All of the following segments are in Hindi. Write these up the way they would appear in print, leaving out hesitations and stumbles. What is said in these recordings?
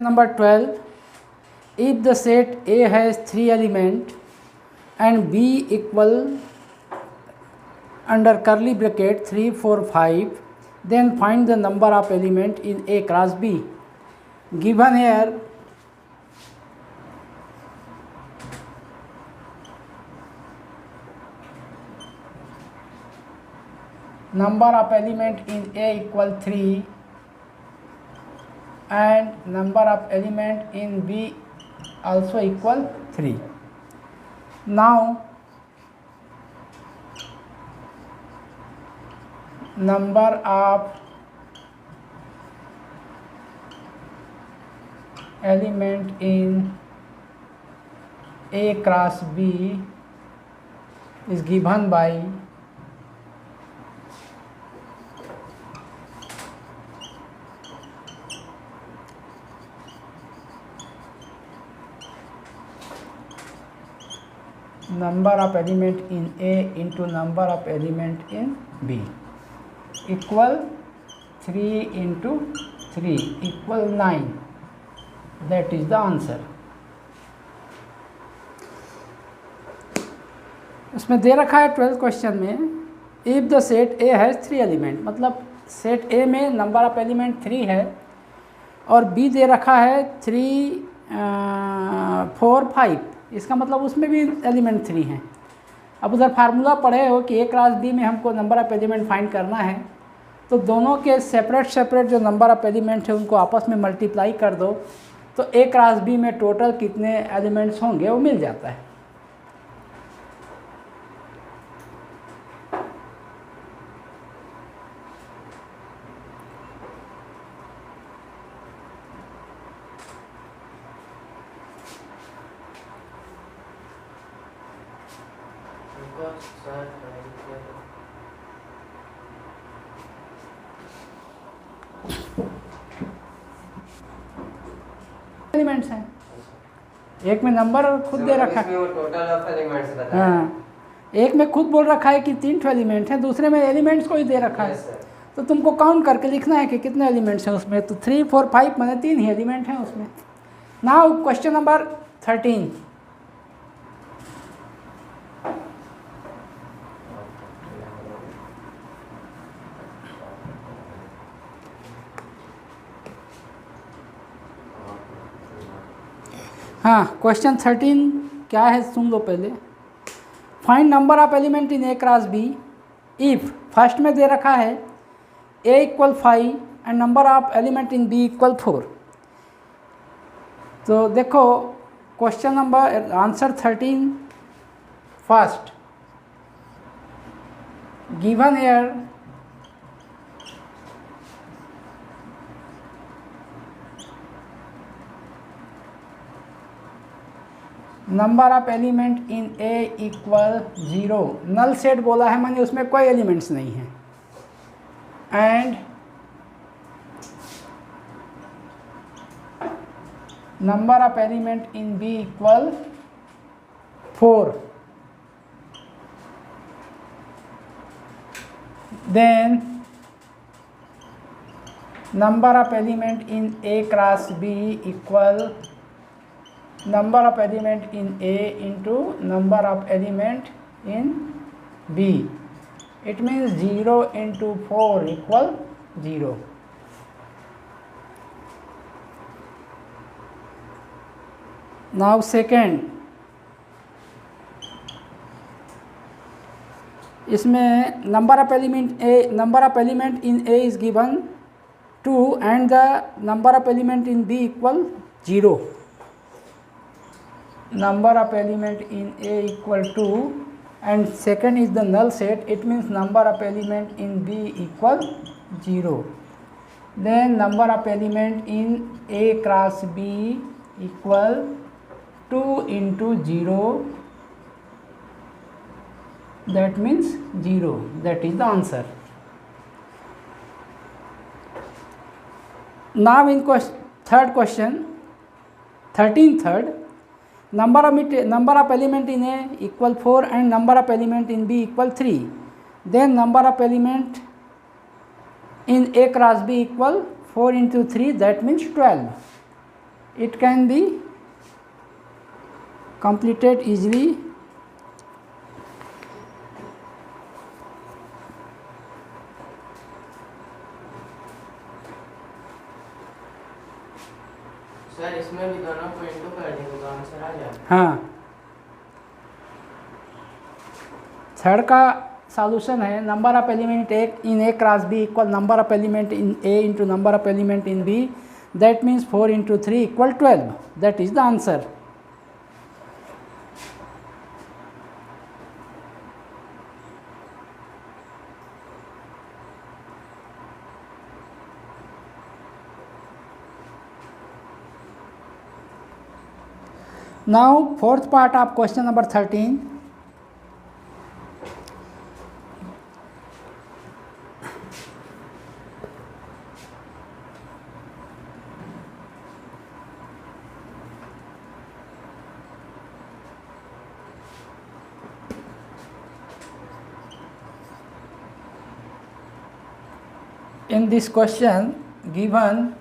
Number 12, if the set A has 3 elements and B equal under curly bracket 3, 4, 5, then find the number of element in A cross B. Given here, number of element in A equal 3 and number of element in B also equal 3. Now number of element in A cross B is given by number of element in A into number of element in B equal 3 into 3 equal 9. That is the answer. इसमें दे रखा है 12th क्वेश्चन में, if the set A has 3 element, मतलब सेट ए में नंबर ऑफ एलिमेंट 3 है और बी दे रखा है 3, 4, 5, इसका मतलब उसमें भी एलिमेंट 3 हैं। अब उधर फार्मूला पढ़े हो कि ए क्रॉस बी में हमको नंबर ऑफ एलिमेंट फाइंड करना है, तो दोनों के सेपरेट जो नंबर ऑफ एलिमेंट है उनको आपस में मल्टीप्लाई कर दो, तो ए क्रॉस बी में टोटल कितने एलिमेंट्स होंगे वो मिल जाता है। एलिमेंट्स हैं, एक में नंबर खुद दे रखा है, टोटल ऑफ एलिमेंट्स बताया। हाँ, एक में खुद बोल रखा है कि 3 एलिमेंट हैं, दूसरे में एलिमेंट्स को ही दे रखा है, तो तुमको काउंट करके लिखना है कि कितने एलिमेंट्स हैं उसमें। तो 3, 4, 5 माने 3 ही एलिमेंट हैं उसमें। नाउ क्वेश्चन नंबर 13, हाँ क्वेश्चन 13 क्या है सुन लो पहले। Find number of element in A cross B if first में दे रखा है A equal 5 and number of element in B equal 4। तो देखो question number answer 13 first given here number of element in A equal 0, null set बोला है माने उसमें कोई एलिमेंट्स नहीं है, and number of element in B equal 4, then number of element in A cross B equal number of element in A into number of element in B. It means 0 into 4 equal 0. Now second, इसमें number of element in A is given 2 and the number of element in B equal 0. Number of element in A equal 2 and second is the null set, it means number of element in B equal 0. Then number of element in A cross B equal 2 into 0, that means 0, that is the answer. Now in third question, 13th third, number of element in A equal 4 and number of element in B equal 3. Then number of element in A cross B equal 4 into 3, that means 12. it can be completed easily. Sir इसमें भी दोनों को इंटू कर देंगे तो आंसर आ जाएगा। हाँ, थर्ड का सॉल्यूशन है number of element in A cross B equal number of element in A into number of element in B, that means 4 into 3 equal 12, that is the answer. Now fourth part of question number 13. In this question given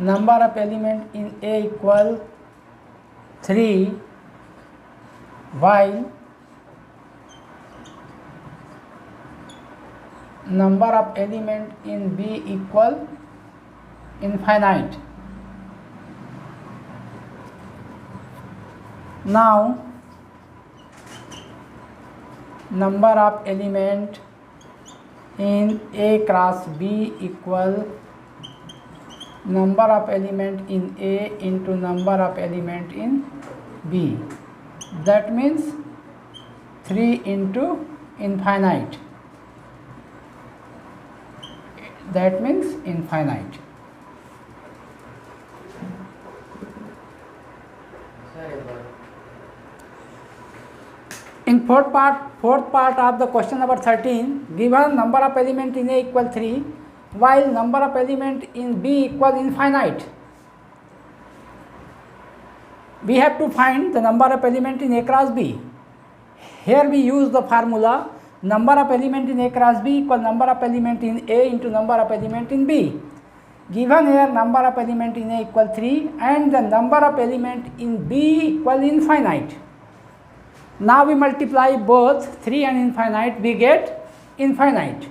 number of element in A equal 3 while number of element in B equal infinite. Now number of element in A cross B equal number of element in A into number of element in B, that means 3 into infinite, that means infinite. In fourth part of the question number 13, given number of element in A equal 3 while number of element in B equal infinite, we have to find the number of element in A cross B. Here we use the formula number of element in A cross B equal number of element in A into number of element in B. Given here number of element in A equal 3 and the number of element in B equal infinite. Now we multiply both 3 and infinite, we get infinite.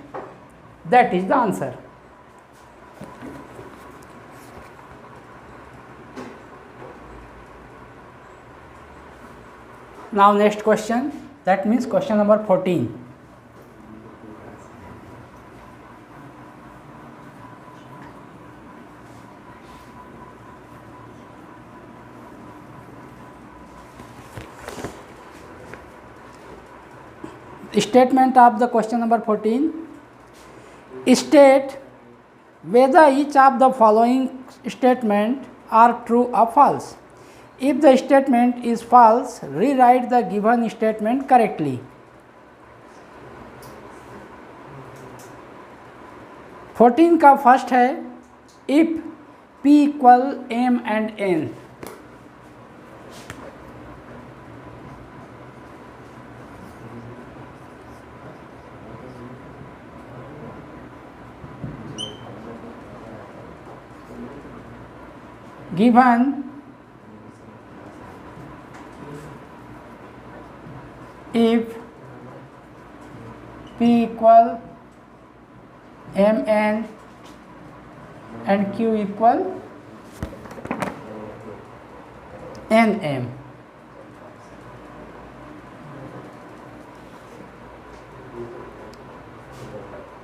That is the answer. Now next question, that means question number 14. Statement of the question number 14. State whether each of the following statement are true or false. If the statement is false, rewrite the given statement correctly. 14 का फर्स्ट है if p equal m and n. Given if p equal mn and q equal nm,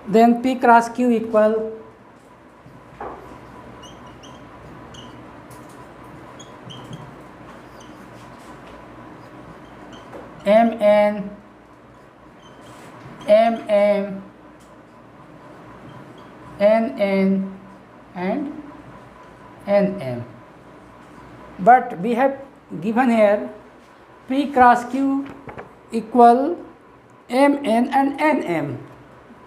then p cross q equal mn, mm, nn and nm. But we have given here p cross q equal mn and nm,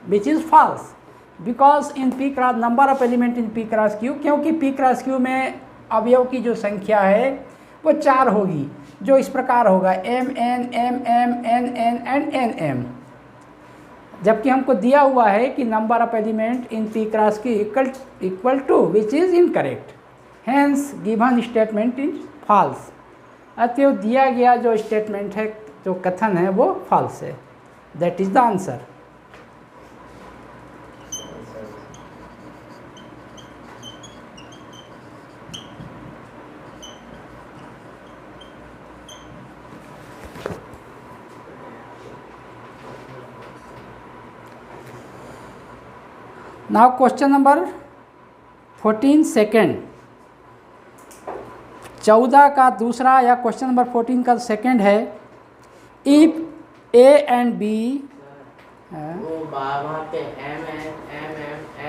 which is false because in p cross number of element in p cross q, क्योंकि p cross q में अवयव की जो संख्या है वो 4 होगी, जो इस प्रकार होगा M N M M N N and N M. जबकि हमको दिया हुआ है कि number of element in P cross Q equal to, which is incorrect, hence given statement is false. अतएव दिया गया जो स्टेटमेंट है, जो कथन है, वो फॉल्स है। That is the answer. Now question number 14 second, 14 का दूसरा या क्वेश्चन नंबर 14 का सेकेंड है, इफ ए एंड बी, वो वहाँ पे एम एन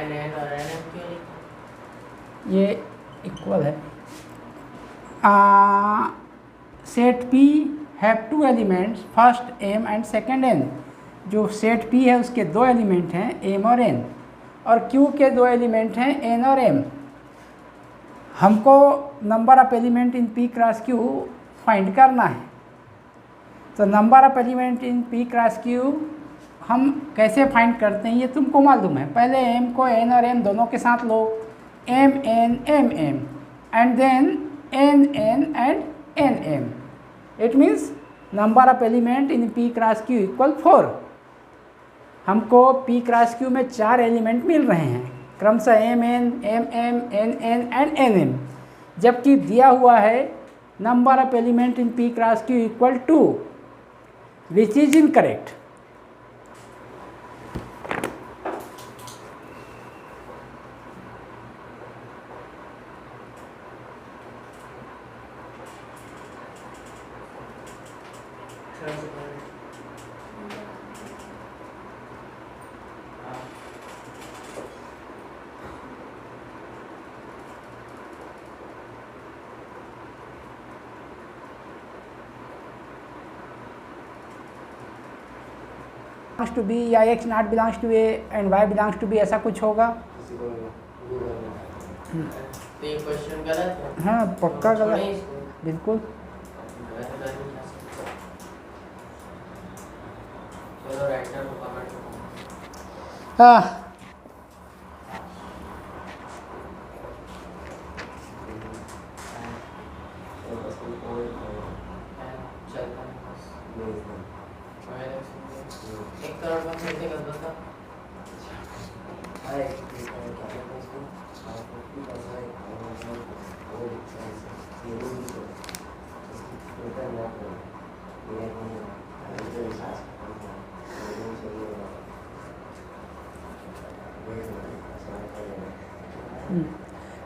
एन और एन एम क्यों लिखा? ये इक्वल है। Set P have two elements, first M and second N. जो सेट पी है उसके दो एलिमेंट हैं, एम और एन, और क्यू के दो एलिमेंट हैं, एन और एम। हमको number of element in P cross Q find करना है। तो number of element in P cross Q हम कैसे फाइंड करते हैं ये तुमको मालूम है। पहले एम को एन और एम दोनों के साथ लो, M N M M, and then N N and N M. It means number of element in P cross Q equal 4। हमको पी क्रॉस क्यू में 4 एलिमेंट मिल रहे हैं, क्रमशः M N M M N N and N M, जबकि दिया हुआ है number of element in P cross Q equal 2, which is incorrect. Belongs to B या X not belongs to A and Y belongs to B, ऐसा कुछ होगा। तो ये क्वेश्चन गलत है। हाँ पक्का छोड़ें गलत, इसको। बिल्कुल। चलो राइटर को कमेंट करो। हाँ एक करोड़ का खरीदे कर दो था।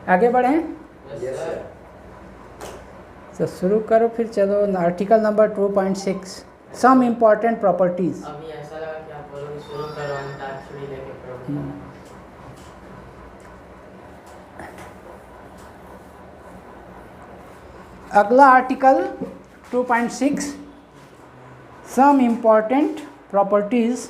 आगे बढ़ें, यस सर। तो शुरू करो फिर। चलो article number 2.6, some important properties. अभी ऐसा लगा कि आप बोलोगे शुरू करो, अंताक्षरी लेके पढ़ो। अगला article 2.6, some important properties.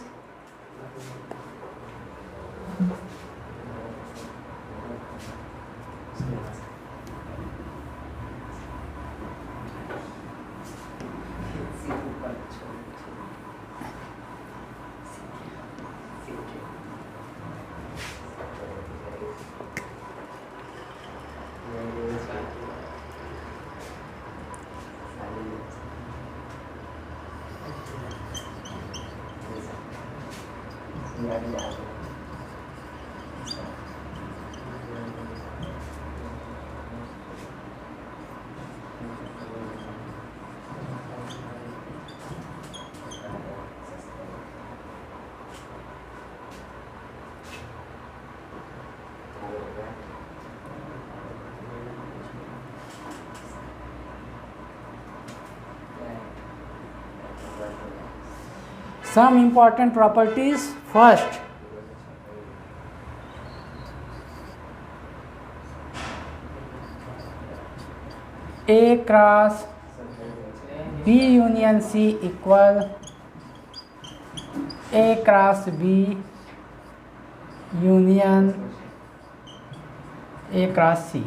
Some important properties. First, A cross B union C equal A cross B union A cross C.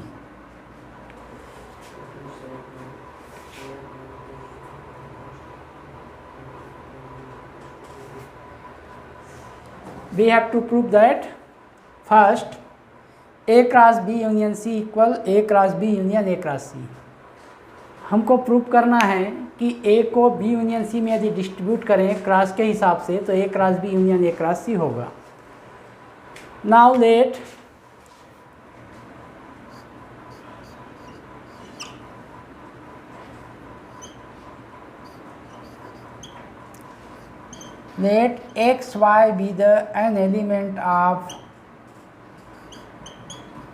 We have to prove that first A cross B union C equal A cross B union A cross C. हमको प्रूव करना है कि ए को बी यूनियन सी में यदि डिस्ट्रीब्यूट करें क्रॉस के हिसाब से तो A cross B union A cross C होगा। Now let x y be the an element of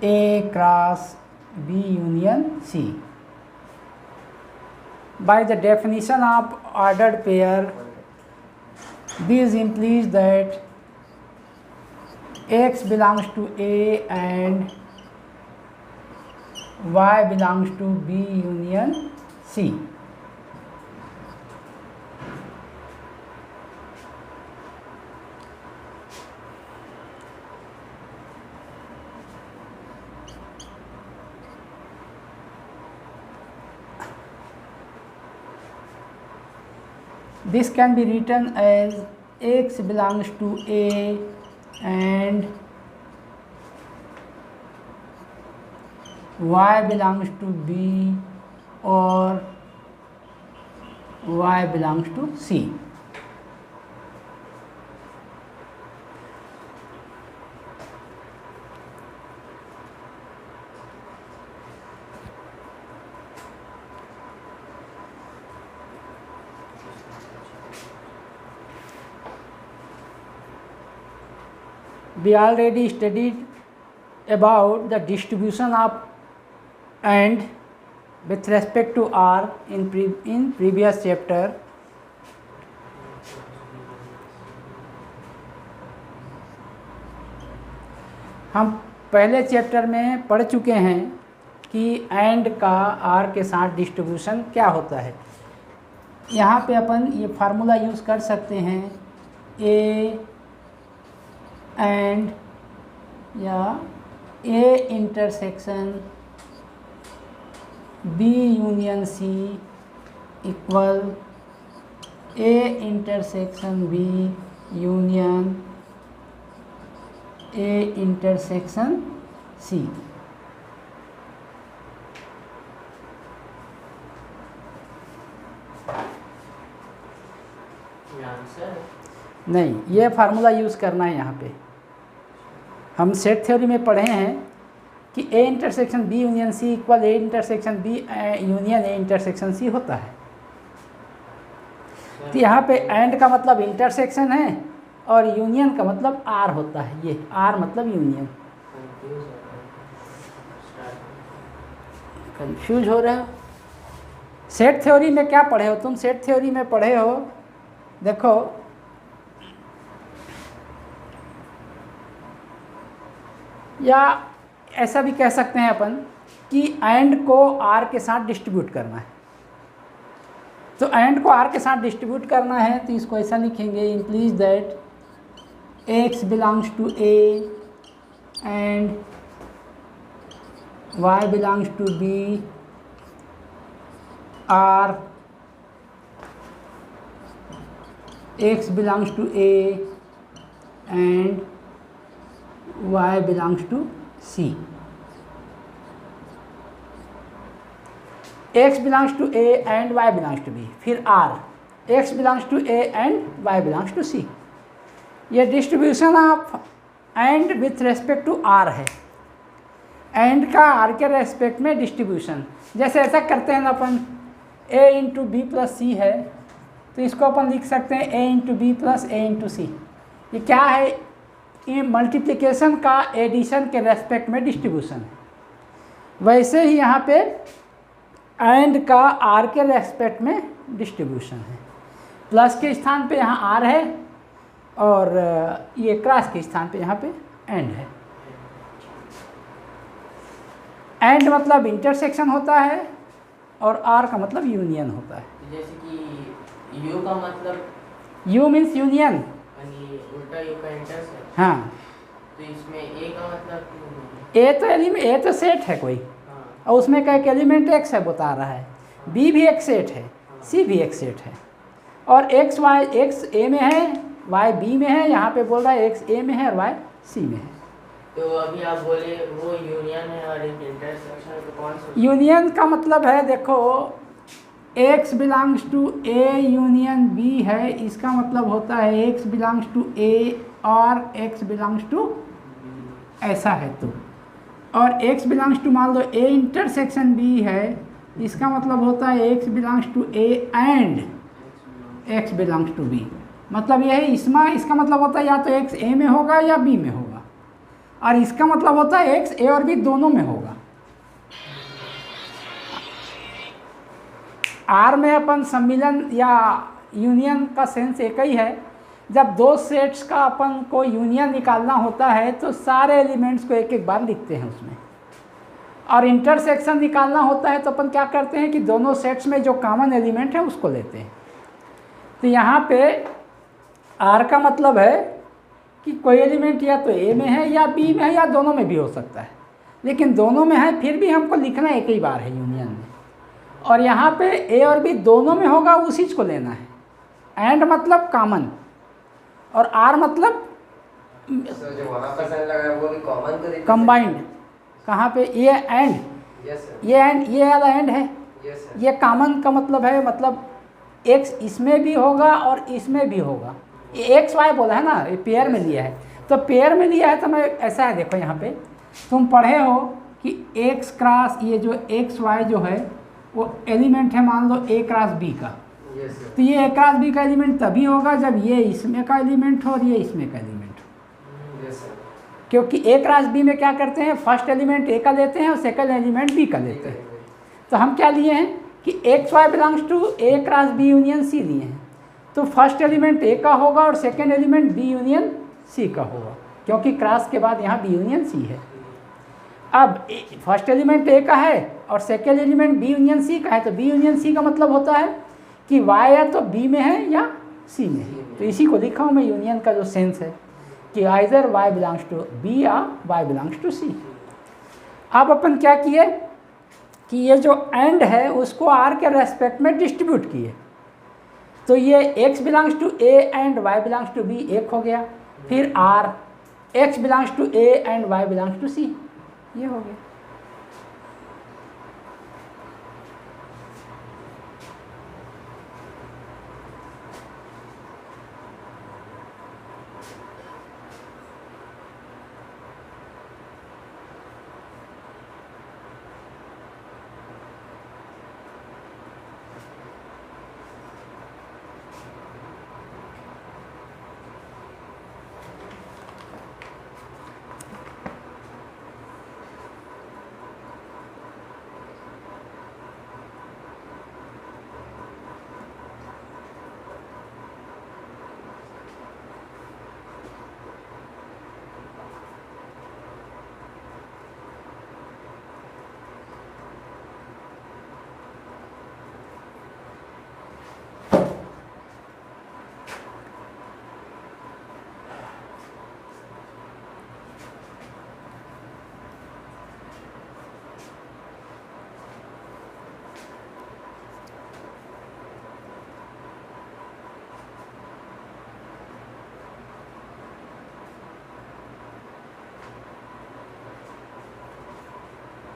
A cross B union C. By the definition of ordered pair, this implies that x belongs to A and y belongs to B union C. This can be written as x belongs to A and y belongs to B or y belongs to C. We already studied about the distribution of AND with respect to R in previous chapter. हम पहले चैप्टर में पढ़ चुके हैं कि AND का R के साथ डिस्ट्रीब्यूशन क्या होता है। यहाँ पे अपन ये फार्मूला यूज़ कर सकते हैं A एंड या A intersection B union C equal A intersection B union A intersection C। नहीं, ये फार्मूला यूज़ करना है। यहाँ पे हम सेट थ्योरी में पढ़े हैं कि A intersection B union C equal A intersection B union A intersection C होता है। तो यहाँ पे एंड का मतलब इंटरसेक्शन है और यूनियन का मतलब R होता है। ये R मतलब यूनियन। कंफ्यूज हो रहे हो? सेट थ्योरी में क्या पढ़े हो तुम? सेट थ्योरी में पढ़े हो, देखो या ऐसा भी कह सकते हैं अपन कि एंड को आर के साथ डिस्ट्रीब्यूट करना है। तो एंड को आर के साथ डिस्ट्रीब्यूट करना है तो इसको ऐसा लिखेंगे, implies that X belongs to A and Y belongs to B or X belongs to A and y belongs to C. x belongs to A and y belongs to B। फिर R x belongs to A and y belongs to C। ये distribution of and with respect to R है। एंड का R के रेस्पेक्ट में डिस्ट्रीब्यूशन, जैसे ऐसा करते हैं ना अपन A into B plus C है तो इसको अपन लिख सकते हैं A into B plus A into C. ये क्या है? ये मल्टीप्लिकेशन का एडिशन के रेस्पेक्ट में डिस्ट्रीब्यूशन है। वैसे ही यहाँ पे एंड का आर के रेस्पेक्ट में डिस्ट्रीब्यूशन है। प्लस के स्थान पे यहाँ आर है और ये क्रॉस के स्थान पे यहाँ पे एंड है। एंड मतलब इंटरसेक्शन होता है और आर का मतलब यूनियन होता है। जैसे कि यू का मतलब, यू मीन्स यूनियन, उल्टा यू का इंटरसेक्शन। हाँ, तो इसमें ए का मतलब ए तो सेट है कोई। हाँ। और उसमें का एक एलिमेंट एक्स है बता रहा है, बी भी एक सेट है, सी भी एक सेट है और एक्स वाई एक्स ए में है y b में है, यहाँ पे बोल रहा है x a में है और y c में है। तो अभी आप बोले वो यूनियन है और एक इंटरसेक्शन, तो कौन सा यूनियन का मतलब है, देखो x belongs to a union b है, इसका मतलब होता है x बिलोंग्स टू a और x बिलोंग्स टू, ऐसा है तो, और x बिलोंग्स टू मान लो a इंटरसेक्शन b है, इसका मतलब होता है x belongs to a and x belongs to b। मतलब यह है इसका मतलब होता है या तो x a में होगा या b में होगा, और इसका मतलब होता है x a और b दोनों में होगा। आर में अपन सम्मिलन या यूनियन का सेंस एक ही है। जब दो सेट्स का अपन को यूनियन निकालना होता है तो सारे एलिमेंट्स को एक एक बार लिखते हैं उसमें, और इंटरसेक्शन निकालना होता है तो अपन क्या करते हैं कि दोनों सेट्स में जो कॉमन एलिमेंट है उसको लेते हैं। तो यहाँ पे आर का मतलब है कि कोई एलिमेंट या तो ए में है या बी में है या दोनों में भी हो सकता है, लेकिन दोनों में है फिर भी हमको लिखना एक ही बार है यूनियन में। और यहाँ पे ए और बी दोनों में होगा उसी को लेना है। एंड मतलब कॉमन, और आर मतलब जो वहाँ पर साइन लगा है वो भी कॉमन तो कंबाइंड। कहाँ पे ये एंड, ये एंड, ये वाला एंड है, ये कॉमन का मतलब है, मतलब एक्स इसमें भी होगा और इसमें भी होगा। ये एक्स वाई बोला है ना, ये पेयर में लिया है, तो पेयर में लिया है तो मैं ऐसा है, देखो यहाँ पे तुम पढ़े हो कि एक्स क्रॉस ये जो एक्स वाई जो है वो एलिमेंट है मान लो ए क्रॉस बी का, तो ये ए क्रॉस बी का एलिमेंट तभी होगा जब ये इसमें का एलिमेंट हो और ये इसमें का एलिमेंट हो। क्योंकि ए क्रॉस बी में क्या करते हैं, फर्स्ट एलिमेंट ए का लेते हैं और सेकंड एलिमेंट बी का लेते हैं। तो हम क्या लिए हैं कि X Y belongs to A cross B union C लिए हैं, तो फर्स्ट एलिमेंट ए का होगा और second element B union C का होगा, क्योंकि क्रॉस के बाद यहाँ बी यूनियन सी है। अब फर्स्ट एलिमेंट ए का है और second element B union C का है, तो बी यूनियन सी का मतलब होता है कि वाई या तो बी में है या सी में है। तो इसी को लिखा हूँ मैं यूनियन का जो सेंस है कि either Y belongs to B या वाई बिलोंग्स टू सी। अब अपन क्या किए कि ये जो एंड है उसको आर के रेस्पेक्ट में डिस्ट्रीब्यूट किए, तो ये X belongs to A and Y belongs to B एक हो गया, फिर or X belongs to A and Y belongs to C, ये हो गया।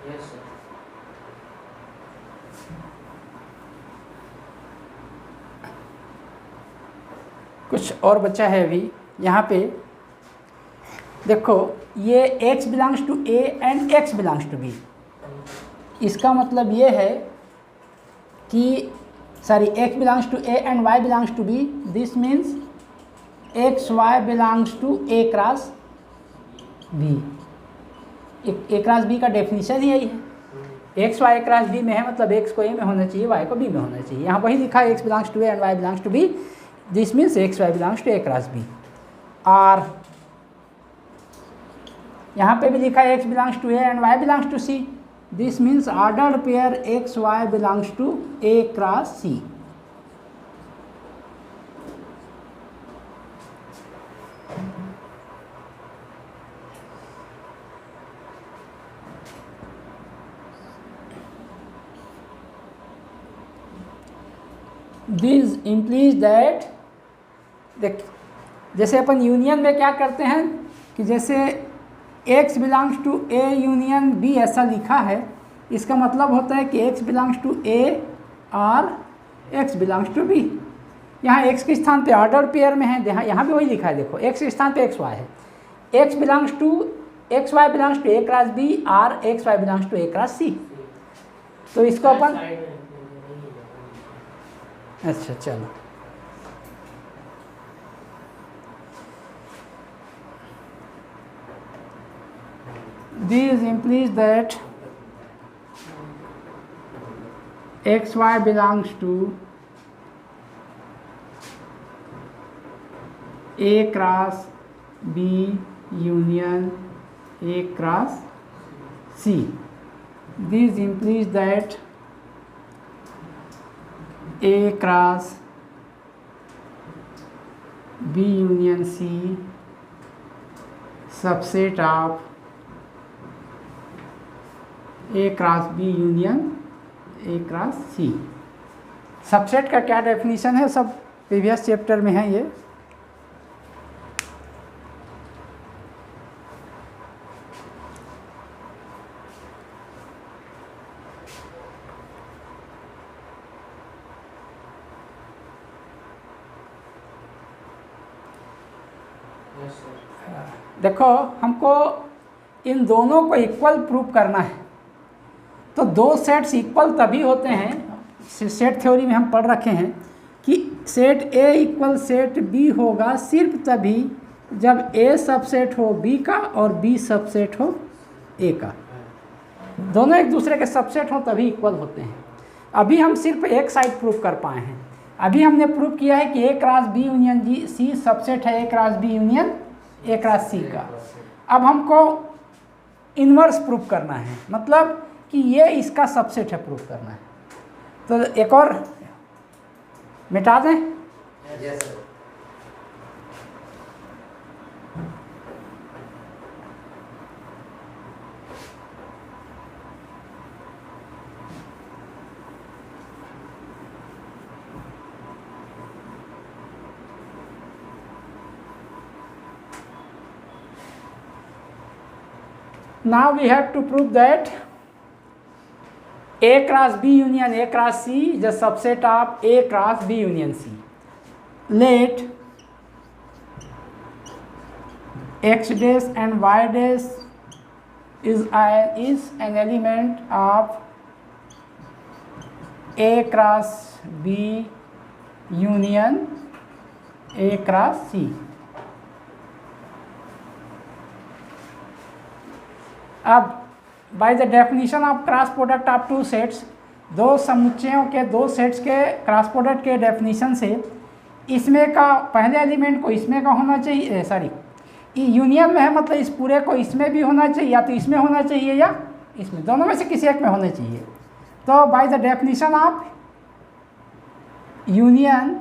Yes, sir. कुछ और बचा है अभी यहाँ पे, देखो ये x belongs to a and x belongs to b। इसका मतलब ये है कि sorry x belongs to a and y belongs to b, this means x y belongs to a cross b। A cross B का डेफिनेशन ही यही है, एक्स वाई क्रॉस बी में है, मतलब एक्स को ए में होना चाहिए, वाई को बी में होना चाहिए। यहाँ वही लिखा है x belongs to A and Y belongs to B, this means x Y belongs to A cross B. और यहाँ पे भी लिखा है x belongs to A and Y belongs to C, this means ordered pair x Y belongs to A cross C. This implies that जैसे अपन यूनियन में क्या करते हैं कि जैसे x belongs to A union B ऐसा लिखा है, इसका मतलब होता है कि x बिलोंग्स टू A और x बिलोंग्स टू B। यहाँ x के स्थान पे ऑर्डर पेयर में है, यहाँ भी वही लिखा है, देखो x के स्थान पे xy है, x belongs to xy belongs to A cross B और xy belongs to A cross C। तो इसको अपन अच्छा चलो, this implies that xy belongs to A cross B union A cross C. This implies that A cross B union C subset of A cross B union A cross C। Subset का क्या डेफिनेशन है, सब प्रीवियस चैप्टर में है ये। देखो हमको इन दोनों को इक्वल प्रूव करना है, तो दो सेट्स इक्वल तभी होते हैं, सेट थ्योरी में हम पढ़ रखे हैं कि set A equal set B होगा सिर्फ तभी जब A सबसेट हो B का और B सबसेट हो A का। दोनों एक दूसरे के सबसेट हो तभी इक्वल होते हैं। अभी हम सिर्फ एक साइड प्रूव कर पाए हैं। अभी हमने प्रूव किया है कि A cross B union C subset है A cross B union A cross C का। अब हमको इन्वर्स प्रूव करना है, मतलब कि ये इसका सबसेट है, प्रूव करना है। तो एक और मिटा दें। Yes, sir. Now we have to prove that A cross B union A cross C is a subset of A cross B union C. Let x dash and y dash is an element of A cross B union A cross C. अब bye the definition of cross product of two sets, दो समुच्चयों के दो सेट्स के क्रॉस प्रोडक्ट के डेफिनेशन से इसमें का पहले एलिमेंट को इसमें का होना चाहिए, सॉरी यूनियन में है मतलब इस पूरे को इसमें भी होना चाहिए, या तो इसमें होना चाहिए या इसमें, दोनों में से किसी एक में होना चाहिए। तो by the definition of union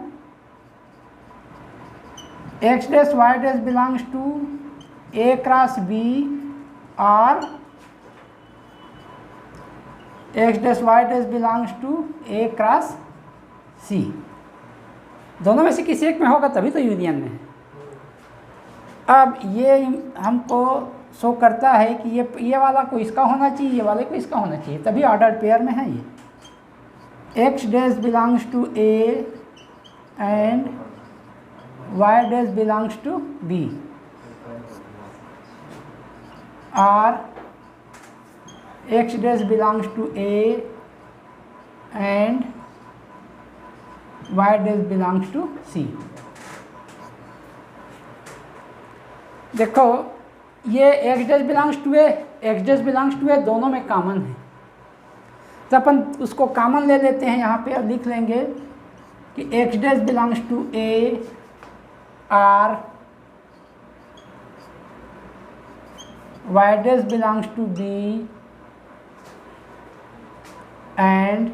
x dash y dash belongs to A cross B और x dash y dash belongs to A cross C, दोनों में से किसी एक में होगा तभी तो यूनियन में है। अब ये हमको शो करता है कि ये वाला को इसका होना चाहिए, ये वाले को इसका होना चाहिए, तभी ऑर्डर पेयर में है ये। x dash belongs to A and y dash belongs to B और x dash belongs to A and y dash belongs to C। देखो ये x dash belongs to A x dash belongs to A दोनों में कॉमन है, तो अपन उसको कॉमन ले लेते हैं। यहाँ पे लिख लेंगे कि x dash belongs to A और y dash belongs to B and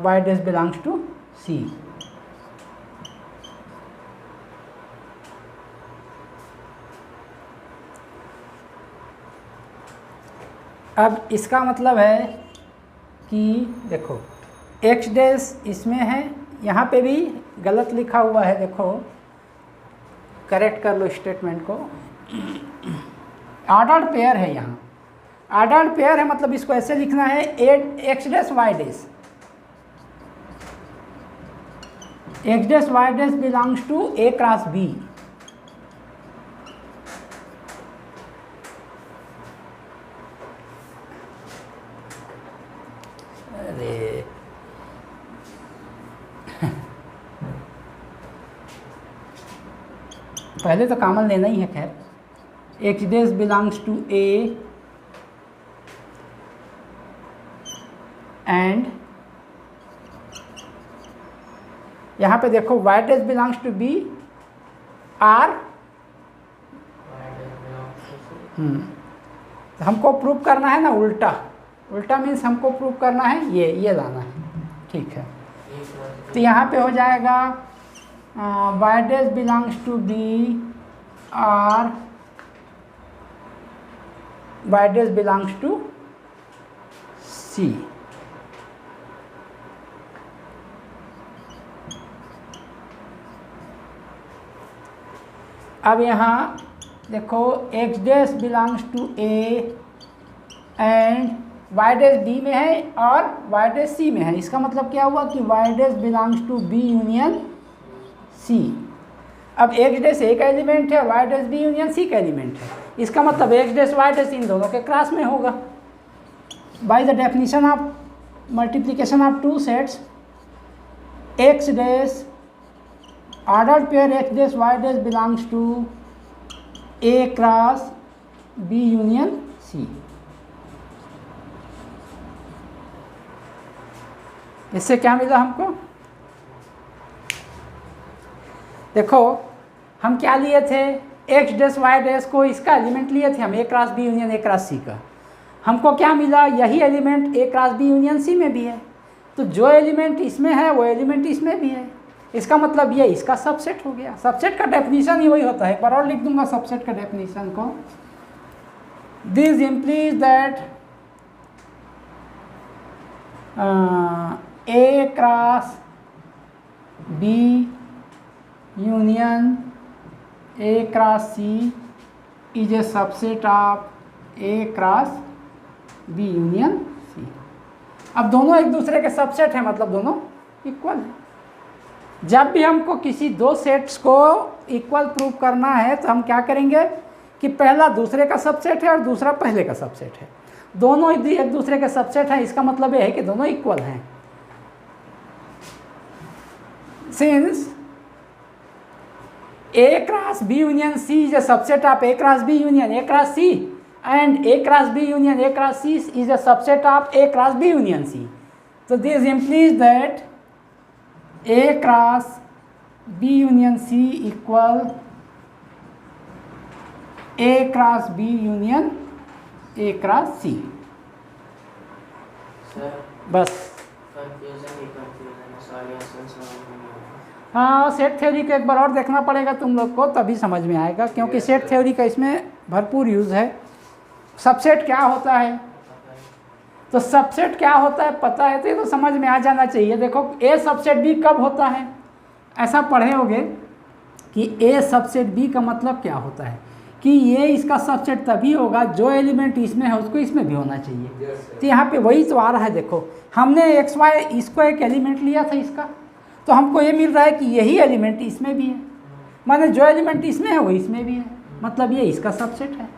y dash belongs to C। अब इसका मतलब है कि देखो एक्स डैश इसमें है, यहाँ पे भी गलत लिखा हुआ है, देखो करेक्ट कर लो स्टेटमेंट को। ऑर्डर्ड पेयर है, यहाँ ऑर्डर्ड पेयर है, मतलब इसको ऐसे लिखना है x dash y dash, x dash y dash belongs to A cross B. अरे पहले तो कॉमन लेना ही है। खैर x dash belongs to A and यहाँ पे देखो y dash belongs to B आर। तो हमको प्रूव करना है ना उल्टा, उल्टा मीन्स हमको प्रूव करना है ये लाना है, ठीक है। तो यहाँ पे हो जाएगा y dash belongs to B और y dash belongs to C. अब यहाँ देखो x dash belongs to A and y dash B में है और वाई डैश सी में है। इसका मतलब क्या हुआ कि y dash belongs to B union C. अब एक्स डैश ए का एलिमेंट है, y dash B union C का एलिमेंट है। इसका मतलब एक्स डैश वाई डैश इन दोनों के क्रॉस में होगा। By the definition of multiplication of two sets, x dash ordered pair x dash y dash belongs to A cross B union C. इससे क्या मिला हमको? देखो हम क्या लिए थे, एक्स डैश वाई डैश को इसका एलिमेंट लिए थे हम, A cross B union A cross C का। हमको क्या मिला, यही element A cross B union C में भी है। तो जो एलिमेंट इसमें है वो एलिमेंट इसमें भी है। इसका मतलब ये इसका सबसेट हो गया। सबसेट का डेफिनेशन ही वही होता है, एक बार और लिख दूंगा सबसेट का डेफिनेशन को। This implies that A cross B union A cross C is a subset of A cross B union C. अब दोनों एक दूसरे के सबसेट हैं, मतलब दोनों इक्वल हैं। जब भी हमको किसी दो सेट्स को इक्वल प्रूव करना है तो हम क्या करेंगे कि पहला दूसरे का सबसेट है और दूसरा पहले का सबसेट है। दोनों एक दूसरे के सबसेट हैं, इसका मतलब ये है कि दोनों इक्वल हैं। Since A cross B union C is a subset of A cross B union A cross C, and A cross B union A cross C is a subset of A cross B union C. So this implies that A cross B union C equal A cross B union A cross C. Sir, बस confusion ही confusion है, solution समझ में नहीं आता। हाँ, सेट थ्योरी को एक बार और देखना पड़ेगा तुम लोग को, तभी समझ में आएगा, क्योंकि सेट थ्योरी का इसमें भरपूर यूज़ है। सबसेट क्या होता है, तो सबसेट क्या होता है पता है तो ये तो समझ में आ जाना चाहिए। देखो ए सबसेट बी कब होता है, ऐसा पढ़े होगे कि ए सबसेट बी का मतलब क्या होता है कि ये इसका सबसेट तभी होगा जो एलिमेंट इसमें है उसको इसमें भी होना चाहिए। तो यहाँ पे वही तो आ रहा है। देखो हमने एक्स वाई इसको एक एलिमेंट लिया था इसका, तो हमको ये मिल रहा है कि यही एलिमेंट इसमें भी है, माने जो एलिमेंट इसमें है वो इसमें भी है, मतलब ये इसका सबसेट है।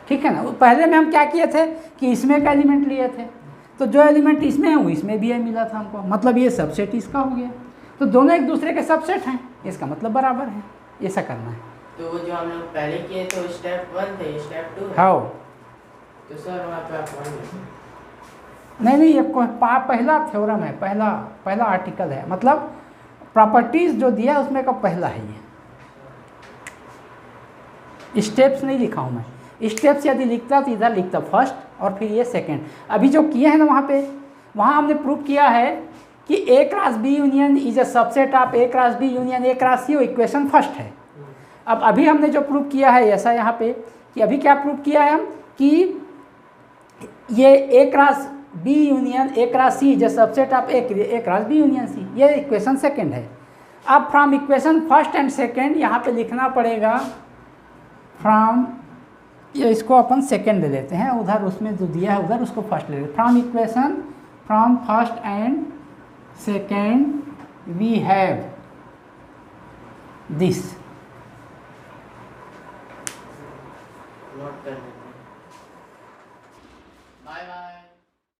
ठीक है ना। पहले में हम क्या किए थे कि इसमें का एलिमेंट लिए थे, तो जो एलिमेंट इसमें है वो इसमें भी है मिला था हमको, मतलब ये सबसेट इसका हो गया। तो दोनों एक दूसरे के सबसेट हैं, इसका मतलब बराबर है। ऐसा करना है। तो वो जो हम लोग पहले किए थे स्टेप 1 थे, स्टेप 2 है। हाँ, तो सर वहाँ पे आप पढ़ेंगे? नहीं ये पहला थ्योरम है, पहला आर्टिकल है, मतलब प्रॉपर्टीज जो दिया है उसमें का पहला है ये। स्टेप्स नहीं लिखा हूँ मैं, स्टेप्स यदि लिखता तो इधर लिखता फर्स्ट और फिर ये सेकंड। अभी जो किए हैं ना वहाँ हमने प्रूव किया है कि A cross B union is a subset of A cross B union A cross C, वो इक्वेशन फर्स्ट है। अब अभी हमने जो प्रूव किया है ऐसा यहाँ पे कि अभी क्या प्रूव किया है हम कि ये A cross B union A cross C जो subset of A cross B union C, ये इक्वेशन सेकंड है। अब from equation first and second यहाँ पे लिखना पड़ेगा फ्रॉम, ये इसको अपन सेकंड ले लेते हैं, उधर उसमें जो दिया है उधर उसको फर्स्ट ले लेते हैं। From equation from first and second we have this. Note कर लेते हैं।